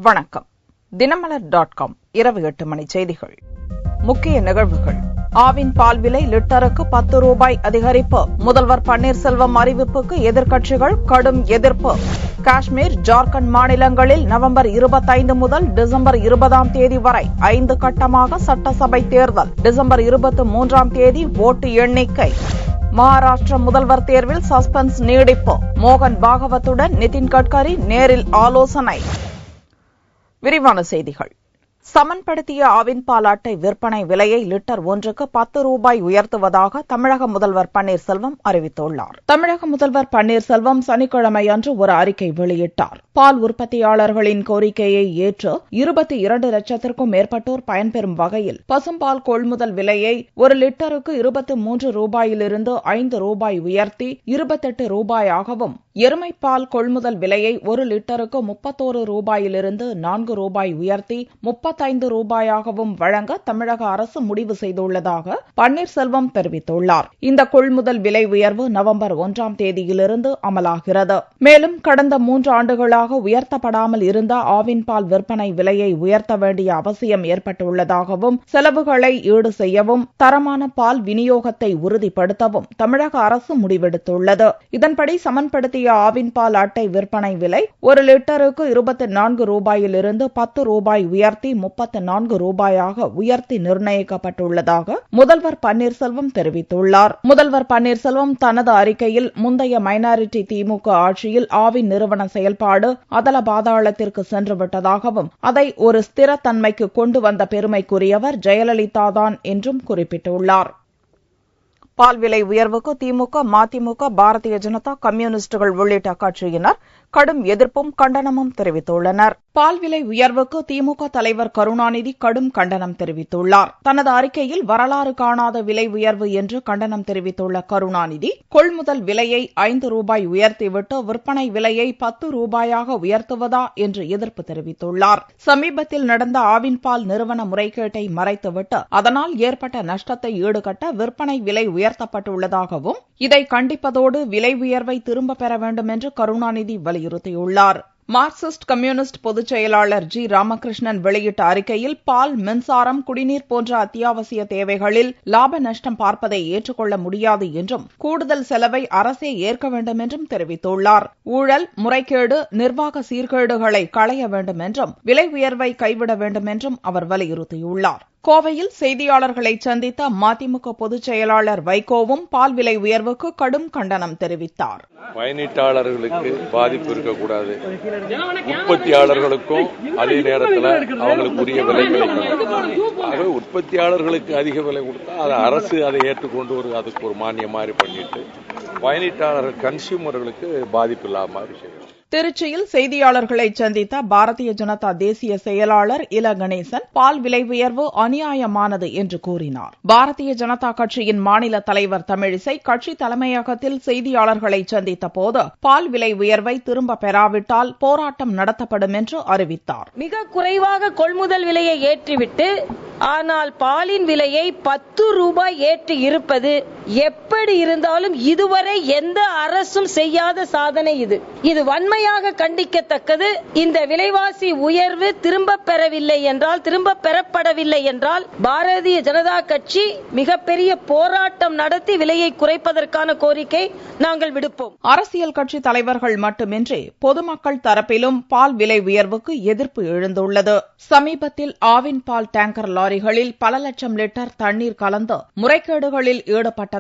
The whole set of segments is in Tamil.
வணக்கம். தினமலர்.com இரவு 8 மணி செய்திகள். முக்கிய நிகழ்வுகள். ஆவின் பால் விலை லிட்டருக்கு 10 ரூபாய் அதிகரிப்பு. முதல்வர் பன்னீர்செல்வம் அறிவிப்புக்கு எதிர்க்கட்சிகள் கடும் எதிர்ப்பு. காஷ்மீர், ஜார்க்கண்ட் மாநிலங்களில் நவம்பர் 25 முதல் டிசம்பர் 20ஆம் தேதி வரை 5 கட்டமாக சட்டசபை தேர்தல். டிசம்பர் 23ஆம் தேதி ஓட்டு எண்ணிக்கை. மகாராஷ்டிர முதல்வர் தேர்வில் சஸ்பென்ஸ் நீடிப்பு. மோகன் பாகவத்துடன் நிதின் கட்கரி நேரில் ஆலோசனை. விரிவான செய்திகள். சமன்படுத்திய ஆவின் பால் அட்டை விற்பனை விலையை லிட்டர் ஒன்றுக்கு 10 ரூபாய் உயர்த்துவதாக தமிழக முதல்வர் பன்னீர்செல்வம் அறிவித்துள்ளார். தமிழக முதல்வர் பன்னீர்செல்வம் சனிக்கிழமை அன்று ஒரு அறிக்கை வெளியிட்டார். பால் உற்பத்தியாளர்களின் கோரிக்கையை ஏற்று 22 லட்சத்திற்கும் மேற்பட்டோர் பயன்பெறும் வகையில் பசும்பால் கொள்முதல் விலையை ஒரு லிட்டருக்கு 23 ரூபாயிலிருந்து 5 ரூபாய் உயர்த்தி 28 ரூபாயாகவும், எருமைப்பால் கொள்முதல் விலையை ஒரு லிட்டருக்கு 31 ரூபாயிலிருந்து 4 ரூபாய் உயர்த்தி 35 ரூபாயாகவும் வழங்க தமிழக அரசு முடிவு செய்துள்ளதாக பன்னீர்செல்வம் தெரிவித்துள்ளார். இந்த கொள்முதல் விலை உயர்வு நவம்பர் 1ஆம் தேதியிலிருந்து அமலாகிறது. மேலும் கடந்த 3 ஆண்டுகளாக உயர்த்தப்படாமல் இருந்த ஆவின் பால் விற்பனை விலையை உயர்த்த வேண்டிய அவசியம் ஏற்பட்டுள்ளதாகவும், செலவுகளை ஈடு செய்யவும், தரமான பால் விநியோகத்தை உறுதிப்படுத்தவும் தமிழக அரசு முடிவெடுத்துள்ளது. இதன்படி சமன்படுத்திய ஆவின் பால் அட்டை விற்பனை விலை ஒரு லிட்டருக்கு 24 ரூபாயிலிருந்து 10 ரூபாய் உயர்த்தி 34 ரூபாயாக உயர்த்தி நிர்ணயிக்கப்பட்டுள்ளதாக முதல்வர் பன்னீர்செல்வம் தெரிவித்துள்ளார். முதல்வர் பன்னீர்செல்வம் தனது அறிக்கையில் முந்தைய மைனாரிட்டி திமுக ஆட்சியில் ஆவின் நிறுவன செயல்பாடு அதல பாதாளத்திற்கு சென்றுவிட்டதாகவும், அதை ஒரு ஸ்திரத்தன்மைக்கு கொண்டு வந்த பெருமைக்குரியவர் ஜெயலலிதாதான் என்றும் குறிப்பிட்டுள்ளார். பால் விலை உயர்வுக்கு திமுக, மதிமுக, பாரதிய ஜனதா, கம்யூனிஸ்டுகள் உள்ளிட்ட கட்சியினர் கடும் எதிர்ப்பும் கண்டனமும் தெரிவித்துள்ளனர். பால் விலை உயர்வுக்கு திமுக தலைவர் கருணாநிதி கடும் கண்டனம் தெரிவித்துள்ளார். தனது அறிக்கையில் வரலாறு காணாத விலை உயர்வு என்று கண்டனம் தெரிவித்துள்ள கருணாநிதி, கொள்முதல் விலையை 5 ரூபாய் உயர்த்திவிட்டு விற்பனை விலையை 10 ரூபாயாக உயர்த்துவதா என்று எதிர்ப்பு தெரிவித்துள்ளார். சமீபத்தில் நடந்த ஆவின் பால் நிறுவன முறைகேட்டை மறைத்துவிட்டு அதனால் ஏற்பட்ட நஷ்டத்தை ஈடுகட்ட விற்பனை விலை உயர்த்தப்பட்டுள்ளதாகவும், இதை கண்டிப்பதோடு விலை உயர்வை திரும்பப் பெற வேண்டும் என்று கருணாநிதி வலியுறுத்தியுள்ளார். மார்க்சிஸ்ட் கம்யூனிஸ்ட் பொதுச் செயலாளர் ஜி. ராமகிருஷ்ணன் வெளியிட்ட அறிக்கையில், பால், மின்சாரம், குடிநீர் போன்ற அத்தியாவசிய தேவைகளில் லாப நஷ்டம் பார்ப்பதை ஏற்றுக்கொள்ள முடியாது என்றும், கூடுதல் செலவை அரசே ஏற்க வேண்டும் என்றும் தெரிவித்துள்ளார். ஊழல், முறைகேடு, நிர்வாக சீர்கேடுகளை களைய வேண்டும் என்றும், விலை உயர்வை கைவிட வேண்டும் என்றும் அவர் வலியுறுத்தியுள்ளார். கோவையில் செய்தியாளர்களை சந்தித்த மதிமுக பொதுச் செயலாளர் வைகோவும் பால் விலை உயர்வுக்கு கடும் கண்டனம் தெரிவித்தார். பயனீட்டாளர்களுக்கு பாதிப்பு இருக்கக்கூடாது, உற்பத்தியாளர்களுக்கும் அதே நேரத்தில் அவங்களுக்கு உரிய விலை கிடைக்கணும். ஆகவே உற்பத்தியாளர்களுக்கு அதிக விலை கொடுத்தா அதை அரசு அதை ஏற்றுக்கொண்டு அதுக்கு ஒரு மானியம் மாதிரி பண்ணிட்டு பயனீட்டாளர்கள் கன்சியூமர்களுக்கு பாதிப்பு இல்லாத மாதிரி செய்யணும். திருச்சியில் செய்தியாளர்களை சந்தித்த பாரதிய ஜனதா தேசிய செயலாளர் இல கணேசன் பால் விலை உயர்வு அநியாயமானது என்று கூறினார். பாரதிய ஜனதா கட்சியின் மாநில தலைவர் தமிழிசை கட்சி தலைமையகத்தில் செய்தியாளர்களை சந்தித்த போது, பால் விலை உயர்வை திரும்ப பெறாவிட்டால் போராட்டம் நடத்தப்படும் என்று அறிவித்தார். மிக குறைவாக கொள்முதல் விலையை ஏற்றிவிட்டு ஆனால் பாலின் விலையை 10 ரூபாய் ஏற்றி இருப்பது எப்படி இருந்தாலும் இதுவரை எந்த அரசும் செய்யாத சாதனை இது வன்மையாக கண்டிக்கத்தக்கது. இந்த விலைவாசி உயர்வு திரும்ப பெறவில்லை என்றால், திரும்ப பெறப்படவில்லை என்றால் பாரதிய ஜனதா கட்சி மிகப்பெரிய போராட்டம் நடத்தி விலையை குறைப்பதற்கான கோரிக்கை நாங்கள் விடுப்போம். அரசியல் கட்சி தலைவர்கள் மட்டுமின்றி பொதுமக்கள் தரப்பிலும் பால் விலை உயர்வுக்கு எதிர்ப்பு எழுந்துள்ளது. சமீபத்தில் ஆவின் பால் டேங்கர் லாரிகளில் பல லட்சம் லிட்டர் தண்ணீர் கலந்து முறைகேடுகளில் ஈடுபட்டதாக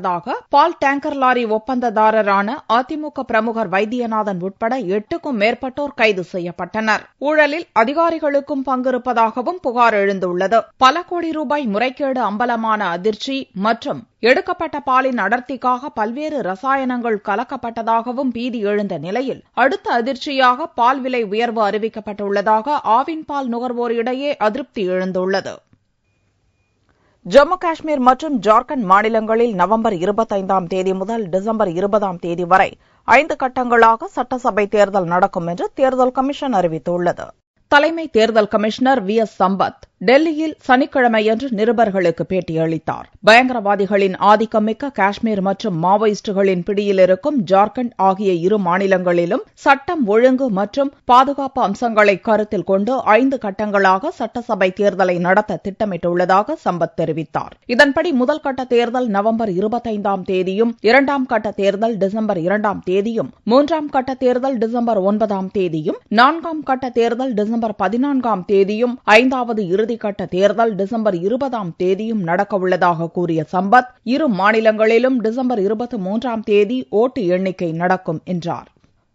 பால் டேங்கர் லாரி ஒப்பந்ததாரரான அதிமுக பிரமுகர் வைத்தியநாதன் உட்பட 8க்கும் மேற்பட்டோர் கைது செய்யப்பட்டனர். ஊழலில் அதிகாரிகளுக்கும் பங்கிருப்பதாகவும் புகார் எழுந்துள்ளது. பல கோடி ரூபாய் முறைகேடு அம்பலமான அதிர்ச்சி மற்றும் எடுக்கப்பட்ட பாலின் அடர்த்திக்காக பல்வேறு ரசாயனங்கள் கலக்கப்பட்டதாகவும் பீதி எழுந்த நிலையில், அடுத்த அதிர்ச்சியாக பால் விலை உயர்வு அறிவிக்கப்பட்டுள்ளதாக ஆவின் பால் நுகர்வோரிடையே அதிருப்தி எழுந்துள்ளது. ஜம்மு காஷ்மீர் மற்றும் ஜார்க்கண்ட் மாநிலங்களில் நவம்பர் 25ஆம் தேதி முதல் டிசம்பர் 20ஆம் தேதி வரை 5 கட்டங்களாக சட்டசபை தேர்தல் நடக்கும் என்று தேர்தல் கமிஷன் அறிவித்துள்ளது. தலைமை தேர்தல் கமிஷனர் வி. எஸ். சம்பத் டெல்லியில் சனிக்கிழமையன்று நிருபர்களுக்கு பேட்டியளித்தார். பயங்கரவாதிகளின் ஆதிக்கமிக்க காஷ்மீர் மற்றும் மாவோயிஸ்டுகளின் பிடியில் இருக்கும் ஜார்க்கண்ட் ஆகிய இரு மாநிலங்களிலும் சட்டம் ஒழுங்கு மற்றும் பாதுகாப்பு அம்சங்களை கருத்தில் கொண்டு 5 கட்டங்களாக சட்டசபை தேர்தலை நடத்த திட்டமிட்டுள்ளதாக சம்பத் தெரிவித்தார். இதன்படி முதல் கட்ட தேர்தல் நவம்பர் 25ஆம் தேதியும், 2ஆம் கட்ட தேர்தல் டிசம்பர் 2ஆம் தேதியும், 3ஆம் கட்ட தேர்தல் டிசம்பர் 9ஆம் தேதியும், 4ஆம் கட்ட தேர்தல் டிசம்பர் 14ஆம் தேதியும், 5வது இறுதிக்கட்ட தேர்தல் டிசம்பர் 20ஆம் தேதியும் நடக்கவுள்ளதாக கூறிய சம்பத், இரு மாநிலங்களிலும் டிசம்பர் 23ஆம் தேதி ஓட்டு எண்ணிக்கை நடக்கும் என்றார்.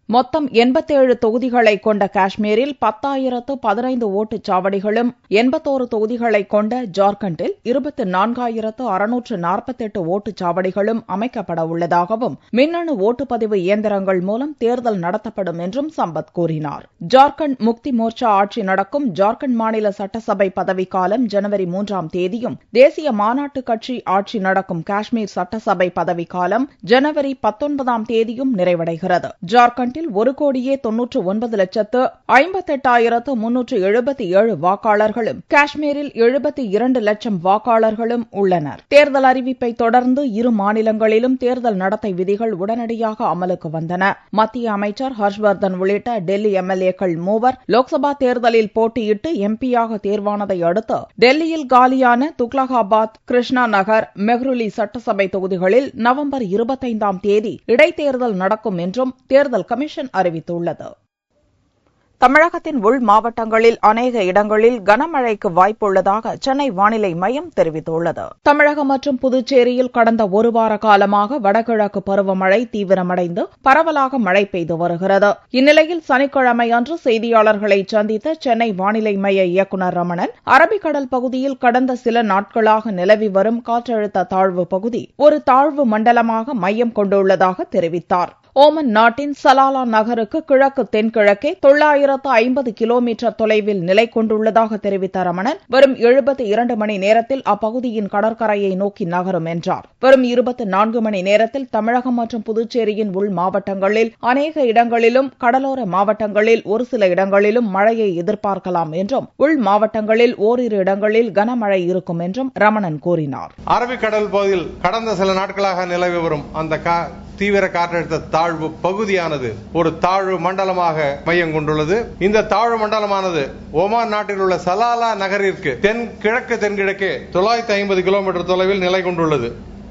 மொத்தம் 87 தொகுதிகளை கொண்ட காஷ்மீரில் 10,015 ஓட்டுச்சாவடிகளும், 81 தொகுதிகளை கொண்ட ஜார்க்கண்டில் 24,648 ஓட்டுச்சாவடிகளும் அமைக்கப்பட உள்ளதாகவும், மின்னணு ஓட்டுப்பதிவு இயந்திரங்கள் மூலம் தேர்தல் நடத்தப்படும் என்றும் சம்பத் கூறினார். ஜார்க்கண்ட் முக்தி மோர்ச்சா ஆட்சி நடக்கும் ஜார்க்கண்ட் மாநில சட்டசபை பதவிக்காலம் ஜனவரி 3ஆம் தேதியும், தேசிய மாநாட்டு கட்சி ஆட்சி நடக்கும் காஷ்மீர் சட்டசபை பதவிக்காலம் ஜனவரி 19ஆம் தேதியும் நிறைவடைகிறது. ஜார்க்கண்டில் 1,99,58,377 வாக்காளர்களும், காஷ்மீரில் 72 லட்சம் வாக்காளர்களும் உள்ளனர். தேர்தல் அறிவிப்பை தொடர்ந்து இரு மாநிலங்களிலும் தேர்தல் நடத்தை விதிகள் உடனடியாக அமலுக்கு வந்தன. மத்திய அமைச்சர் ஹர்ஷ்வர்தன் உள்ளிட்ட டெல்லி எம்எல்ஏக்கள் 3 லோக்சபா தேர்தலில் போட்டியிட்டு எம்பியாக தேர்வானதை அடுத்து டெல்லியில் காலியான துக்லகாபாத், கிருஷ்ணா நகர், மெஹ்ருலி சட்டசபை தொகுதிகளில் நவம்பர் 25ஆம் தேதி இடைத்தேர்தல் நடக்கும் என்றும் தேர்தல் கமிஷன் அறிவித்துள்ளது. தமிழகத்தின் உள் மாவட்டங்களில் அநேக இடங்களில் கனமழைக்கு வாய்ப்புள்ளதாக சென்னை வானிலை மையம் தெரிவித்துள்ளது. தமிழகம் மற்றும் புதுச்சேரியில் கடந்த ஒரு வார காலமாக வடகிழக்கு பருவமழை தீவிரமடைந்து பரவலாக மழை பெய்து வருகிறது. இந்நிலையில் சனிக்கிழமை அன்று செய்தியாளர்களை சந்தித்த சென்னை வானிலை மைய இயக்குநர் ரமணன், அரபிக்கடல் பகுதியில் கடந்த சில நாட்களாக நிலவி வரும் காற்றழுத்த தாழ்வு பகுதி ஒரு தாழ்வு மண்டலமாக மையம் கொண்டுள்ளதாக தெரிவித்தார். ஓமன் நாட்டின் சலாலா நகருக்கு கிழக்கு தென்கிழக்கே 950 கிலோமீட்டர் தொலைவில் நிலை கொண்டுள்ளதாக தெரிவித்த ரமணன், வரும் 72 மணி நேரத்தில் அப்பகுதியின் கடற்கரையை நோக்கி நகரும் என்றார். வரும் 24 மணி நேரத்தில் தமிழகம் மற்றும் புதுச்சேரியின் உள் மாவட்டங்களில் அநேக இடங்களிலும், கடலோர மாவட்டங்களில் ஒரு சில இடங்களிலும் மழையை எதிர்பார்க்கலாம் என்றும், உள் மாவட்டங்களில் ஓரிரு இடங்களில் கனமழை இருக்கும் என்றும் ரமணன் கூறினார். அரபிக்கடல் பகுதியில் கடந்த சில நாட்களாக நிலவி வரும் அந்த தீவிர காற்றழுத்த தாழ்வு பகுதியானது ஒரு தாழ்வு மண்டலமாக மையம் கொண்டுள்ளது. இந்த தாழ்வு மண்டலமானது ஓமான் நாட்டில் உள்ள சலாலா நகரிற்கு தென்கிழக்கே 950 கிலோமீட்டர் தொலைவில் நிலை கொண்டுள்ளது.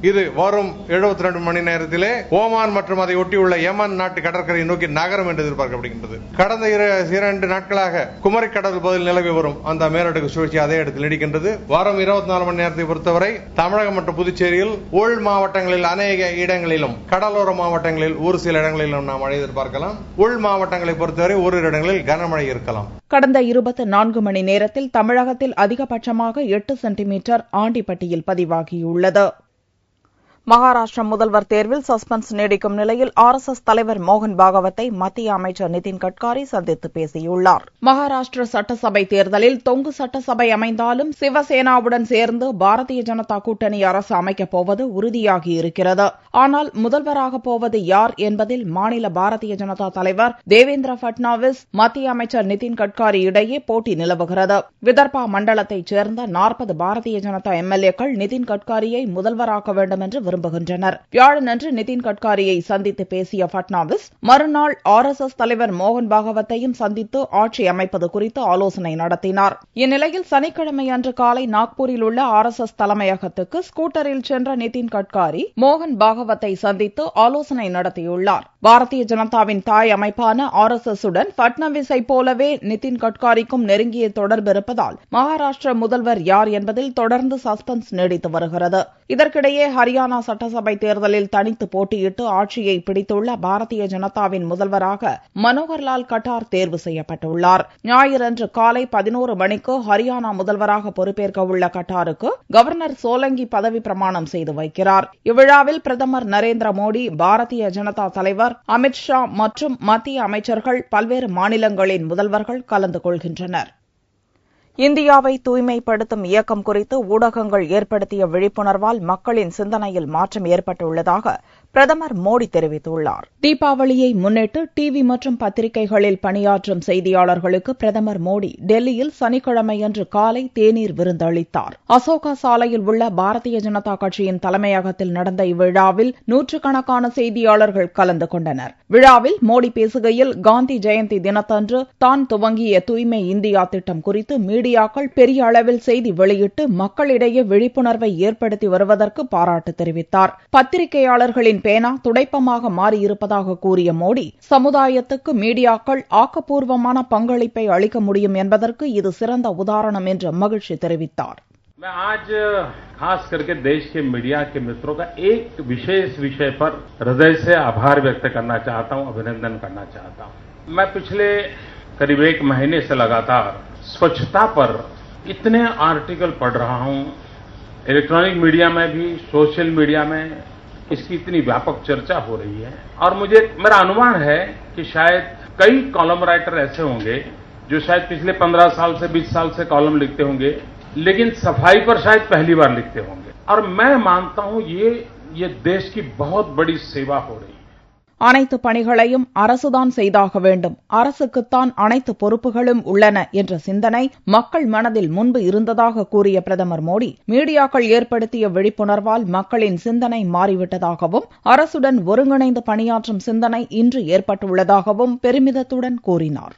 இது வரும் 72 மணி நேரத்திலே ஓமான் மற்றும் அதை ஒட்டியுள்ள யமன் நாட்டு கடற்கரையை நோக்கி நகரம் என்று எதிர்பார்க்கப்படுகின்றது. கடந்த 2 நாட்களாக குமரி கடல் பகுதியில் நிலவி வரும் அந்த மேலடுக்கு சுழற்சி அதே இடத்தில் நீடிக்கின்றது. வரும் 24 மணி நேரத்தை பொறுத்தவரை தமிழகம் மற்றும் புதுச்சேரியில் உள் மாவட்டங்களில் அநேக இடங்களிலும், கடலோர மாவட்டங்களில் ஒரு சில இடங்களிலும் நாம் மழை எதிர்பார்க்கலாம். உள் மாவட்டங்களை பொறுத்தவரை ஓரிரு இடங்களில் கனமழை இருக்கலாம். கடந்த 24 மணி நேரத்தில் தமிழகத்தில் அதிகபட்சமாக 8 சென்டிமீட்டர் ஆண்டிப்பட்டியில் பதிவாகியுள்ளது. மகாராஷ்டிர முதல்வர் தேர்வில் சஸ்பென்ஸ் நீடிக்கும் நிலையில் RSS தலைவர் மோகன் பாகவத்தை மத்திய அமைச்சர் நிதின் கட்காரி சந்தித்து பேசியுள்ளார். மகாராஷ்டிர சட்டசபை தேர்தலில் தொங்கு சட்டசபை அமைந்தாலும் சிவசேனாவுடன் சேர்ந்து பாரதிய ஜனதா கூட்டணி அரசு அமைக்கப் போவது உறுதியாகியிருக்கிறது. ஆனால் முதல்வராக போவது யார் என்பதில் மாநில பாரதிய ஜனதா தலைவர் தேவேந்திர பட்னாவிஸ், மத்திய அமைச்சர் நிதின் கட்காரி இடையே போட்டி நிலவுகிறது. விதர்பா மண்டலத்தைச் சேர்ந்த 40 பாரதிய ஜனதா எம்எல்ஏக்கள் நிதின் கட்காரியை முதல்வராக்க வேண்டும் என்று விரும்புகின்றனர். வியாழனன்று நிதின் கட்காரியை சந்தித்து பேசிய பட்னாவிஸ், மறுநாள் RSS தலைவர் மோகன் பாகவத்தையும் சந்தித்து ஆட்சி அமைப்பது குறித்து ஆலோசனை நடத்தினார். இந்நிலையில் சனிக்கிழமை அன்று காலை நாக்பூரில் உள்ள RSS தலைமையகத்துக்கு ஸ்கூட்டரில் சென்ற நிதின் கட்காரி மோகன் பாகவத்தை சந்தித்து ஆலோசனை நடத்தியுள்ளார். பாரதிய ஜனதாவின் தாய் அமைப்பான RSS உடன் பட்னாவிஸை போலவே நிதின் கட்காரிக்கும் நெருங்கிய தொடர்பு இருப்பதால் மகாராஷ்டிர முதல்வர் யார் என்பதில் தொடர்ந்து சஸ்பென்ஸ் நீடித்து வருகிறது. இதற்கிடையே ஹரியானா சட்டசபை தேர்தலில் தனித்து போட்டியிட்டு ஆட்சியை பிடித்துள்ள பாரதிய ஜனதாவின் முதல்வராக மனோகர்லால் கட்டார் தேர்வு செய்யப்பட்டுள்ளார். ஞாயிறன்று காலை 11 மணிக்கு ஹரியானா முதல்வராக பொறுப்பேற்க உள்ள கட்டாருக்கு கவர்னர் சோலங்கி பதவி பிரமாணம் செய்து வைக்கிறார். இவ்விழாவில் பிரதமர் நரேந்திர மோடி, பாரதிய ஜனதா தலைவர் அமித் ஷா மற்றும் மத்திய அமைச்சர்கள், பல்வேறு மாநிலங்களின் முதல்வர்கள் கலந்து கொள்கின்றனர். இந்தியாவை தூய்மைப்படுத்தும் இயக்கம் குறித்து ஊடகங்கள் ஏற்படுத்திய விழிப்புணர்வால் மக்களின் சிந்தனையில் மாற்றம் ஏற்பட்டுள்ளதாக பிரதமர் மோடி தெரிவித்துள்ளார். தீபாவளியை முன்னிட்டு டிவி மற்றும் பத்திரிகைகளில் பணியாற்றும் செய்தியாளர்களுக்கு பிரதமர் மோடி டெல்லியில் சனிக்கிழமையன்று காலை தேநீர் விருந்தளித்தார். அசோகா சாலையில் உள்ள பாரதிய ஜனதா கட்சியின் தலைமையகத்தில் நடந்த இவ்விழாவில் நூற்றுக்கணக்கான செய்தியாளர்கள் கலந்து கொண்டனர். விழாவில் மோடி பேசுகையில் காந்தி ஜெயந்தி தினத்தன்று தான் துவங்கிய தூய்மை இந்தியா திட்டம் குறித்து மீடியாக்கள் பெரிய அளவில் செய்தி வெளியிட்டு மக்களிடையே விழிப்புணர்வை ஏற்படுத்தி வருவதற்கு பாராட்டு தெரிவித்தார். பத்திரிகையாளர்களின் பேனா துடைப்பமாக மாறியிருப்பதாக கூறிய மோடி, சமுதாயத்துக்கு மீடியாக்கள் ஆக்கப்பூர்வமான பங்களிப்பை அளிக்க முடியும் என்பதற்கு இது சிறந்த உதாரணம் என்று மகிழ்ச்சி தெரிவித்தார். मैं आज खास करके देश के मीडिया के मित्रों का एक विशेष विषय पर हृदय से आभार व्यक्त करना चाहता हूं, अभिनंदन करना चाहता हूं. मैं पिछले करीब 1 महीने से लगातार स्वच्छता पर इतने आर्टिकल पढ़ रहा हूं. इलेक्ट्रॉनिक मीडिया में भी, सोशल मीडिया में इसकी इतनी व्यापक चर्चा हो रही है और मेरा अनुमान है कि शायद कई कॉलम राइटर ऐसे होंगे जो शायद पिछले 15 साल से 20 साल से कॉलम लिखते होंगे, लेकिन सफाई पर शायद पहली बार लिखते होंगे. और मैं मानता हूं ये देश की बहुत बड़ी सेवा हो रही है. அனைத்து பணிகளையும் அரசுதான் செய்தாக வேண்டும், அரசுக்குத்தான் அனைத்து பொறுப்புகளும் உள்ளன என்ற சிந்தனை மக்கள் மனதில் முன்பு இருந்ததாக கூறிய பிரதமர் மோடி, மீடியாக்கள் ஏற்படுத்திய விழிப்புணர்வால் மக்களின் சிந்தனை மாறிவிட்டதாகவும் அரசுடன் ஒருங்கிணைந்து பணியாற்றும் சிந்தனை இன்று ஏற்பட்டுள்ளதாகவும் பெருமிதத்துடன் கூறினார்.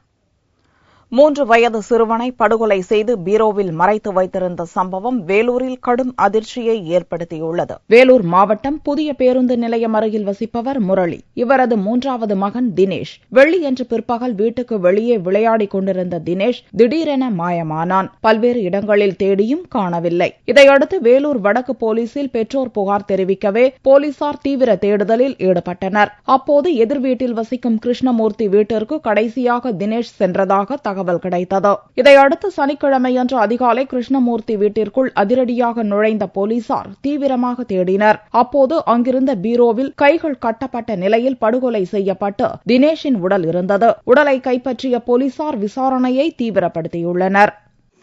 3 வயது சிறுவனை படுகொலை செய்து பீரோவில் மறைத்து வைத்திருந்த சம்பவம் வேலூரில் கடும் அதிர்ச்சியை ஏற்படுத்தியுள்ளது. வேலூர் மாவட்டம் புதிய பேருந்து நிலையம் அருகில் வசிப்பவர் முரளி. இவரது 3வது மகன் தினேஷ். வெள்ளியன்று பிற்பகல் வீட்டுக்கு வெளியே விளையாடிக் கொண்டிருந்த தினேஷ் திடீரென மாயமானான். பல்வேறு இடங்களில் தேடியும் காணவில்லை. இதையடுத்து வேலூர் வடக்கு போலீசில் பெற்றோர் புகார் தெரிவிக்கவே போலீசார் தீவிர தேடுதலில் ஈடுபட்டனர். அப்போது எதிர் வீட்டில் வசிக்கும் கிருஷ்ணமூர்த்தி வீட்டிற்கு கடைசியாக தினேஷ் சென்றதாக தகவல் கிடைத்தது. இதையடுத்து சனிக்கிழமையன்று அதிகாலை கிருஷ்ணமூர்த்தி வீட்டிற்குள் அதிரடியாக நுழைந்த போலீசார் தீவிரமாக தேடினர். அப்போது அங்கிருந்த பீரோவில் கைகள் கட்டப்பட்ட நிலையில் படுகொலை செய்யப்பட்டு தினேஷின் உடல் இருந்தது. உடலை கைப்பற்றிய போலீசார் விசாரணையை தீவிரப்படுத்தியுள்ளனர்.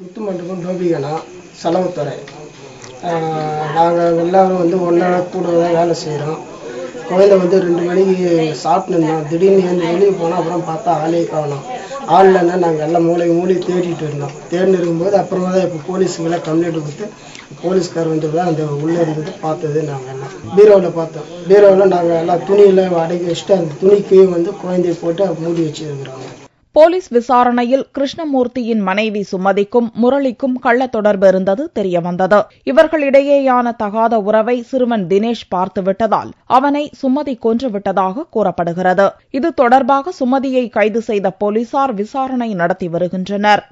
முத்துமண்டபம் டோபிகனா செலவுத்துறை. நாங்கள் எல்லாரும் ஒன்றா கூட தான் வேலை செய்கிறோம். குழந்தை 2 மணிக்கு சாப்பிட்டுருந்தோம். திடீர்னு வெளியே போனால் அப்புறம் பார்த்தா ஆளே காணோம். ஆள் இல்லைன்னா நாங்கள் எல்லாம் மூளை தேடிட்டு இருந்தோம். தேடின்னு இருக்கும்போது அப்புறமா தான் இப்போ போலீஸுக்கெல்லாம் கம்ப்ளைண்ட் கொடுத்து போலீஸ்கார் தான் அந்த உள்ளே இருந்தது பார்த்தது. நாங்கள் எல்லாம் பீரோவில் பார்த்தோம். பீரோவில் நாங்கள் எல்லாம் துணியெல்லாம் அடக்கி வச்சுட்டு அந்த துணிக்கு குழந்தைய போட்டு மூடி வச்சுருக்கிறோங்க. போலீஸ் விசாரணையில் கிருஷ்ணமூர்த்தியின் மனைவி சுமதிக்கும் முரளிக்கும் கள்ள தொடர்பு இருந்தது தெரியவந்தது. இவர்களிடையேயான தகாத உறவை சிறுவன் தினேஷ் பார்த்துவிட்டதால் அவனை சுமதி கொன்றுவிட்டதாக கூறப்படுகிறது. இது தொடர்பாக சுமதியை கைது செய்த போலீசார் விசாரணை நடத்தி வருகின்றனர்.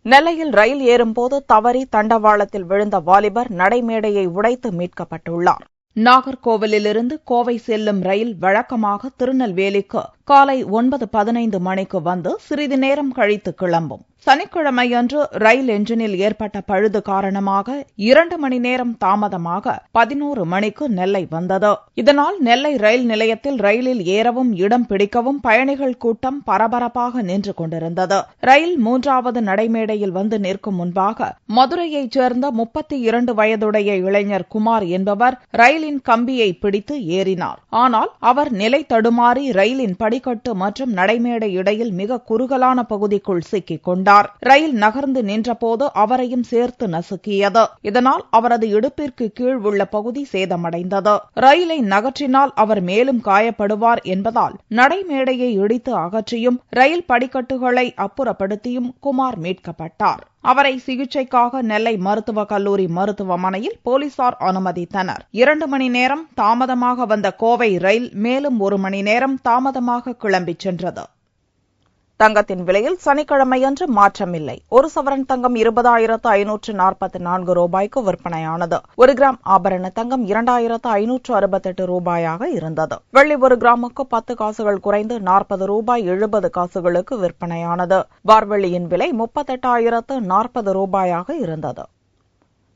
நெல்லையில் ரயில் ஏறும்போது தவறி தண்டவாளத்தில் விழுந்த வாலிபர் நடைமேடையை உடைத்து மீட்கப்பட்டுள்ளார். நாகர்கோவிலிருந்து கோவை செல்லும் ரயில் வழக்கமாக திருநெல்வேலிக்கு காலை 9:15 மணிக்கு வந்து சிறிது நேரம் கழித்து கிளம்பும். சனிக்கிழமையன்று ரயில் என்ஜினில் ஏற்பட்ட பழுது காரணமாக 2 மணி நேரம் தாமதமாக 11 மணிக்கு நெல்லை வந்தது. இதனால் நெல்லை ரயில் நிலையத்தில் ரயிலில் ஏறவும் இடம் பிடிக்கவும் பயணிகள் கூட்டம் பரபரப்பாக நின்று கொண்டிருந்தது. ரயில் 3வது நடைமேடையில் வந்து நிற்கும் முன்பாக மதுரையைச் சேர்ந்த 32 வயதுடைய இளைஞர் குமார் என்பவர் ரயிலின் கம்பியை பிடித்து ஏறினார். ஆனால் அவர் நிலை தடுமாறி ரயிலின் படிக்கட்டு மற்றும் நடைமேடை இடையில் மிக குறுகலான பகுதிக்குள் சிக்கிக் கொண்டார். ரயில் நகர்ந்து நின்றபோது அவரையும் சேர்த்து நசுக்கியது. இதனால் அவரது இடுப்பிற்கு கீழ் உள்ள பகுதி சேதமடைந்தது. ரயிலை நகற்றினால் அவர் மேலும் காயப்படுவார் என்பதால் நடைமேடையை இடித்து அகற்றியும் ரயில் படிக்கட்டுகளை அப்புறப்படுத்தியும் குமார் மீட்கப்பட்டார். அவரை சிகிச்சைக்காக நெல்லை மருத்துவக் கல்லூரி மருத்துவமனையில் போலீசார் அனுமதித்தனர். 2 மணி நேரம் தாமதமாக வந்த கோவை ரயில் மேலும் 1 மணி நேரம் தாமதமாக கிளம்பிச் சென்றது. தங்கத்தின் விலையில் சனிக்கிழமையன்று மாற்றமில்லை. 1 சவரன் தங்கம் 20,544 ரூபாய்க்கு விற்பனையானது. 1 கிராம் ஆபரண தங்கம் 2,568 ரூபாயாக இருந்தது. வெள்ளி 1 கிராமுக்கு 10 காசுகள் குறைந்து 40 ரூபாய் 70 காசுகளுக்கு விற்பனையானது. பார்வெள்ளியின் விலை 38,040 ரூபாயாக இருந்தது.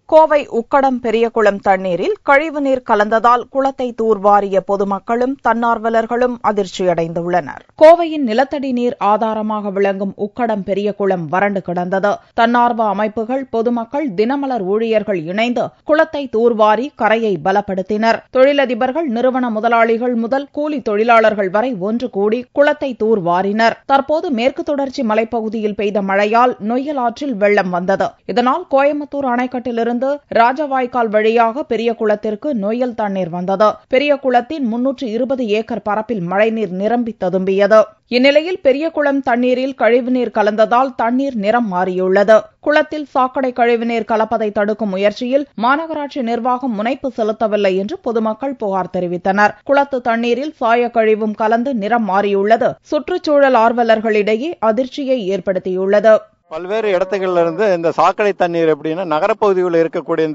கோவை உக்கடம் பெரியகுளம் தண்ணீரில் கழிவுநீர் கலந்ததால் குளத்தை தூர்வாரிய பொதுமக்களும் தன்னார்வலர்களும் அதிர்ச்சியடைந்துள்ளனர். கோவையின் நிலத்தடி நீர் ஆதாரமாக விளங்கும் உக்கடம் பெரியகுளம் வறண்டு கிடந்தது. தன்னார்வ அமைப்புகள், பொதுமக்கள், தினமலர் ஊழியர்கள் இணைந்து குளத்தை தூர்வாரி கரையை பலப்படுத்தினர். தொழிலதிபர்கள், நிறுவன முதலாளிகள் முதல் கூலி தொழிலாளர்கள் வரை ஒன்று கூடி குளத்தை தூர்வாரினர். தற்போது மேற்கு தொடர்ச்சி மலைப்பகுதியில் பெய்த மழையால் நொய்யல் ஆற்றில் வெள்ளம் வந்தது. இதனால் கோயம்புத்தூர் அணைக்கட்டிலிருந்து ராஜவாய்க்கால் வழியாக பெரியகுளத்திற்கு நொய்யல் தண்ணீர் வந்தது. பெரியகுளத்தின் 320 ஏக்கர் பரப்பில் மழைநீர் நிரம்பி ததும்பியது. இந்நிலையில் பெரியகுளம் தண்ணீரில் கழிவுநீர் கலந்ததால் தண்ணீர் நிறம் மாறியுள்ளது. குளத்தில் சாக்கடை கழிவுநீர் கலப்பதை தடுக்கும் முயற்சியில் மாநகராட்சி நிர்வாகம் முனைப்பு செலுத்தவில்லை என்று பொதுமக்கள் புகார் தெரிவித்தனர். குளத்து தண்ணீரில் சாய கழிவும் கலந்து நிறம் மாறியுள்ளது சுற்றுச்சூழல் ஆர்வலர்களிடையே அதிர்ச்சியை ஏற்படுத்தியுள்ளது. பல்வேறு இடத்துகள்ல இருந்து இந்த சாக்கடை தண்ணீர் எப்படின்னா நகரப்பகுதிகளில் இருக்கக்கூடிய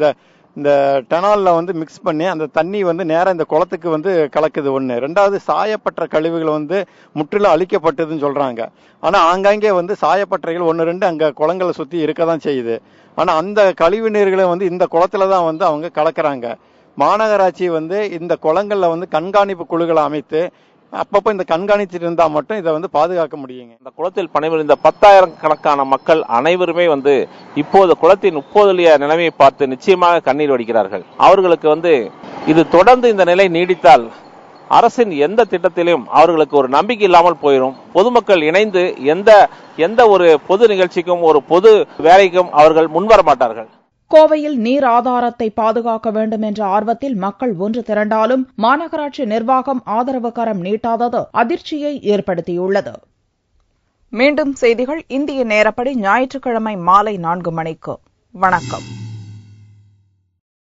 இந்த டெனால்ல மிக்ஸ் பண்ணி அந்த தண்ணி நேரம் இந்த குளத்துக்கு கலக்குது. ஒண்ணு. ரெண்டாவது, சாயப்பட்ட கழிவுகள் முற்றிலும் அழிக்கப்பட்டதுன்னு சொல்றாங்க. ஆனா ஆங்காங்கே சாயப்பட்டறைகள் 1-2 அங்க குளங்களை சுத்தி இருக்கதான் செய்யுது. ஆனா அந்த கழிவு நீர்களை இந்த குளத்துலதான் அவங்க கலக்குறாங்க. மாநகராட்சி இந்த குளங்கள்ல கண்காணிப்பு குழுக்களை அமைத்து அப்பப்போ இந்த கண்காணிச்சிட்டு இருந்தா மட்டும் இதை பாதுகாக்க முடியுங்க. இந்த குளத்தில் பணிபுரிந்த 10,000 கணக்கான மக்கள் அனைவருமே இப்போது குளத்தின் உட்போதலிய நிலைமையை பார்த்து நிச்சயமாக கண்ணீர் வடிக்கிறார்கள். அவர்களுக்கு இது தொடர்ந்து இந்த நிலை நீடித்தால் அரசின் எந்த திட்டத்திலும் அவர்களுக்கு ஒரு நம்பிக்கை இல்லாமல் போயிடும். பொதுமக்கள் இணைந்து எந்த ஒரு பொது நிகழ்ச்சிக்கும் ஒரு பொது வேலைக்கும் அவர்கள் முன்வர மாட்டார்கள். கோவையில் நீர் ஆதாரத்தை பாதுகாக்க வேண்டும் என்ற ஆர்வத்தில் மக்கள் ஒன்று திரண்டாலும் மாநகராட்சி நிர்வாகம் ஆதரவு கரம் நீட்டாதது அதிர்ச்சியை ஏற்படுத்தியுள்ளது. மீண்டும் செய்திகள் இந்திய நேரப்படி ஞாயிற்றுக்கிழமை மாலை 4 மணிக்கு. வணக்கம்.